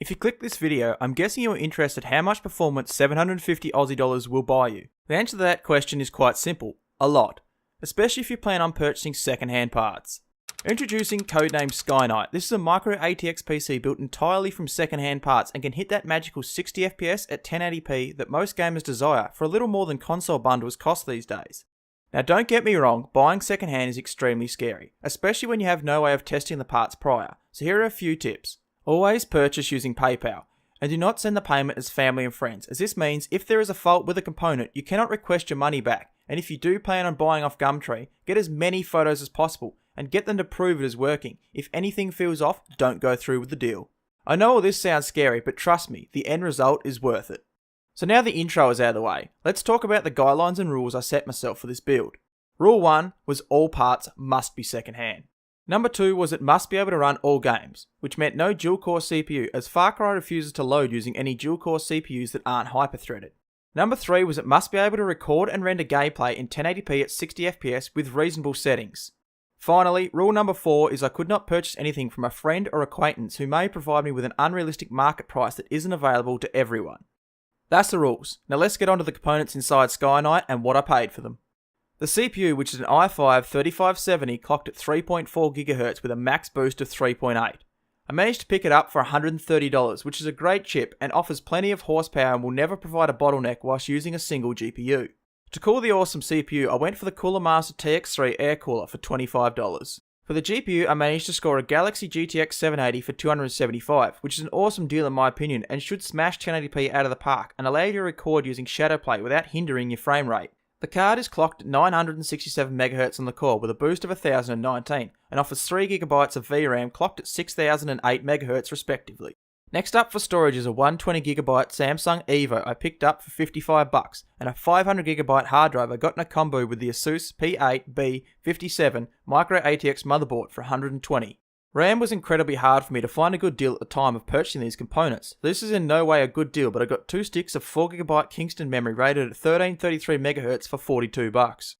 If you click this video, I'm guessing you're interested how much performance 750 Aussie dollars will buy you. The answer to that question is quite simple, a lot, especially if you plan on purchasing second-hand parts. Introducing codenamed Skyknight. This is a micro ATX PC built entirely from second-hand parts and can hit that magical 60 FPS at 1080p that most gamers desire for a little more than console bundles cost these days. Now don't get me wrong, buying second-hand is extremely scary, especially when you have no way of testing the parts prior, so here are a few tips. Always purchase using PayPal, and do not send the payment as family and friends, as this means if there is a fault with a component, you cannot request your money back, and if you do plan on buying off Gumtree, get as many photos as possible, and get them to prove it is working. If anything feels off, don't go through with the deal. I know all this sounds scary, but trust me, the end result is worth it. So now the intro is out of the way, let's talk about the guidelines and rules I set myself for this build. Rule 1 was all parts must be second-hand. Number 2 was it must be able to run all games, which meant no dual-core CPU, as Far Cry refuses to load using any dual-core CPUs that aren't hyper-threaded. Number 3 was it must be able to record and render gameplay in 1080p at 60 FPS with reasonable settings. Finally, rule number 4 is I could not purchase anything from a friend or acquaintance who may provide me with an unrealistic market price that isn't available to everyone. That's the rules. Now let's get onto the components inside Skyknight and what I paid for them. The CPU, which is an i5-3570, clocked at 3.4 GHz with a max boost of 3.8. I managed to pick it up for $130, which is a great chip and offers plenty of horsepower and will never provide a bottleneck whilst using a single GPU. To cool the awesome CPU, I went for the Cooler Master TX3 air cooler for $25. For the GPU, I managed to score a Galaxy GTX 780 for $275, which is an awesome deal in my opinion and should smash 1080p out of the park and allow you to record using Shadowplay without hindering your frame rate. The card is clocked at 967 MHz on the core with a boost of 1019 and offers 3GB of VRAM clocked at 6008 MHz respectively. Next up for storage is a 120GB Samsung Evo I picked up for $55 and a 500GB hard drive I got in a combo with the Asus P8B57 micro ATX motherboard for $120. RAM was incredibly hard for me to find a good deal at the time of purchasing these components. This is in no way a good deal, but I got 2 sticks of 4GB Kingston memory rated at 1333 MHz for $42.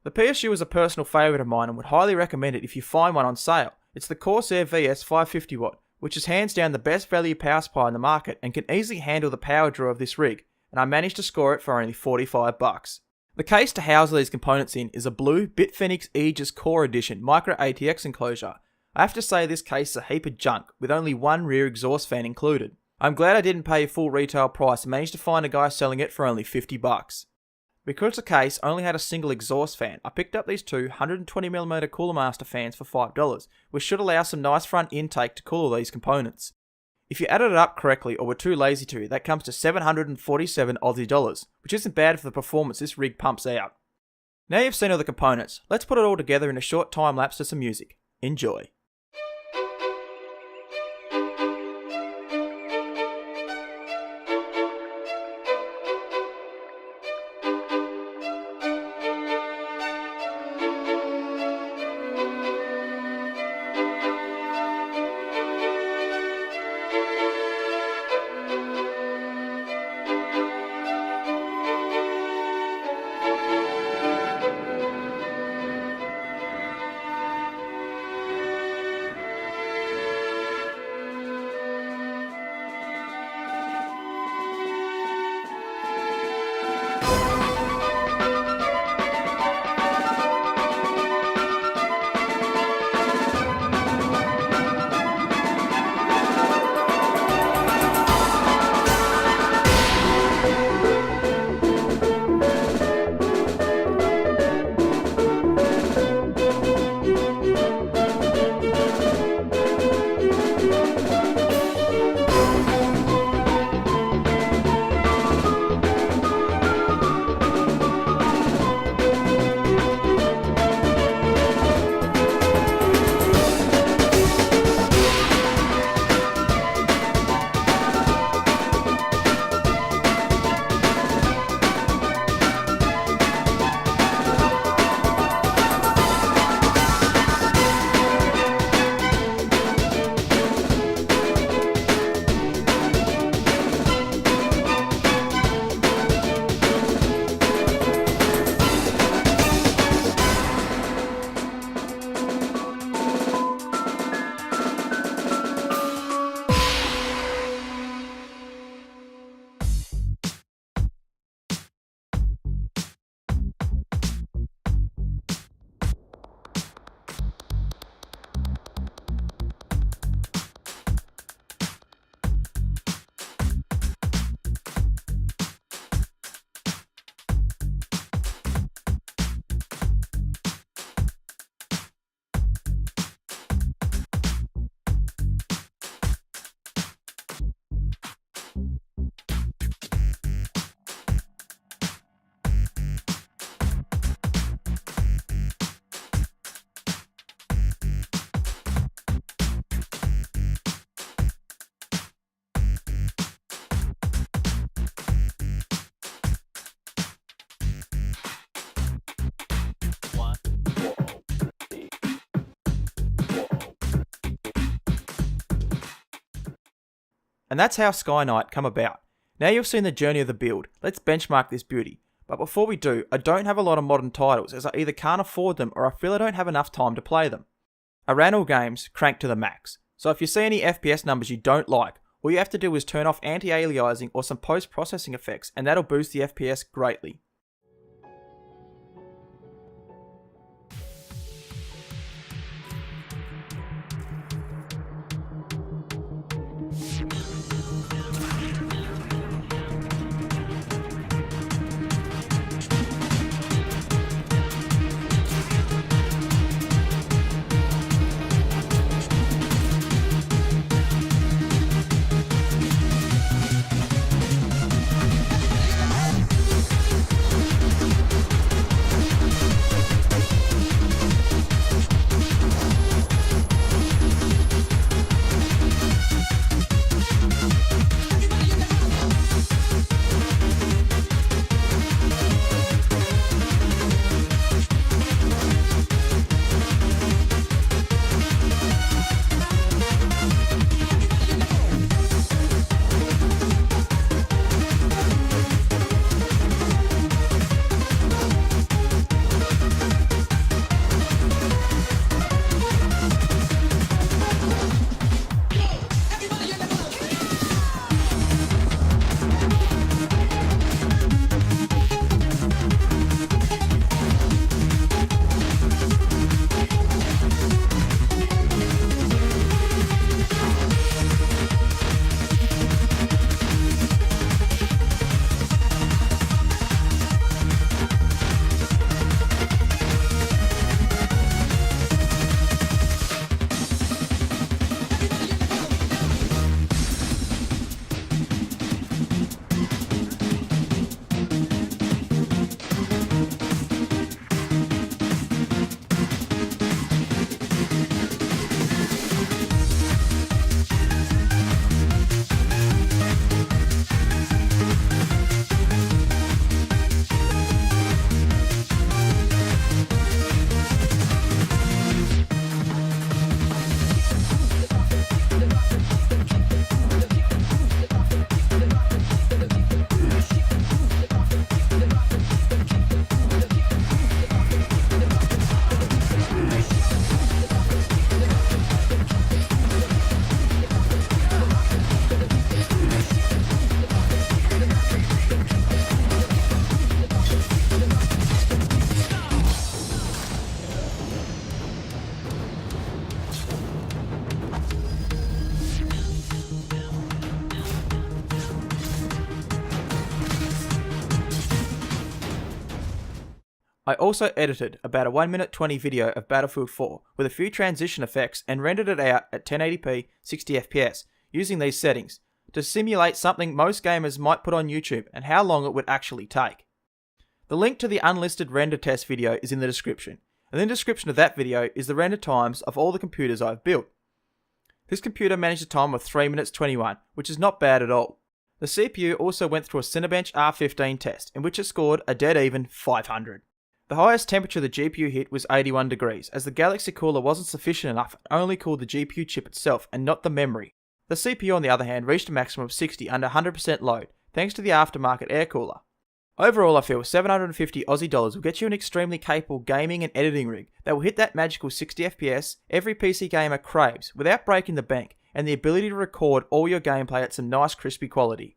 The PSU is a personal favourite of mine and would highly recommend it if you find one on sale. It's the Corsair VS 550W, which is hands down the best value power supply in the market and can easily handle the power draw of this rig, and I managed to score it for only $45. The case to house these components in is a blue Bitfinex Aegis Core Edition micro ATX enclosure. I have to say this case is a heap of junk, with only one rear exhaust fan included. I'm glad I didn't pay full retail price and managed to find a guy selling it for only $50. Because the case only had a single exhaust fan, I picked up these two 120mm Cooler Master fans for $5, which should allow some nice front intake to cool all these components. If you added it up correctly or were too lazy to, that comes to 747 Aussie dollars, which isn't bad for the performance this rig pumps out. Now you've seen all the components, let's put it all together in a short time lapse to some music. Enjoy. And that's how Sky Knight come about. Now you've seen the journey of the build, let's benchmark this beauty. But before we do, I don't have a lot of modern titles as I either can't afford them or I feel I don't have enough time to play them. I ran all games cranked to the max, so if you see any FPS numbers you don't like, all you have to do is turn off anti-aliasing or some post-processing effects and that'll boost the FPS greatly. I also edited about a 1 minute 20 video of Battlefield 4 with a few transition effects and rendered it out at 1080p 60fps using these settings to simulate something most gamers might put on YouTube and how long it would actually take. The link to the unlisted render test video is in the description, and in the description of that video is the render times of all the computers I've built. This computer managed a time of 3 minutes 21, which is not bad at all. The CPU also went through a Cinebench R15 test in which it scored a dead even 500. The highest temperature the GPU hit was 81 degrees, as the Galaxy cooler wasn't sufficient enough and only cooled the GPU chip itself and not the memory. The CPU on the other hand reached a maximum of 60 under 100% load, thanks to the aftermarket air cooler. Overall I feel 750 Aussie dollars will get you an extremely capable gaming and editing rig that will hit that magical 60 FPS every PC gamer craves without breaking the bank, and the ability to record all your gameplay at some nice crispy quality.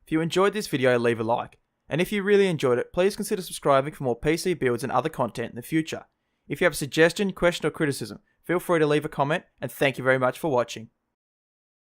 If you enjoyed this video, leave a like. And if you really enjoyed it, please consider subscribing for more PC builds and other content in the future. If you have a suggestion, question or criticism, feel free to leave a comment, and thank you very much for watching.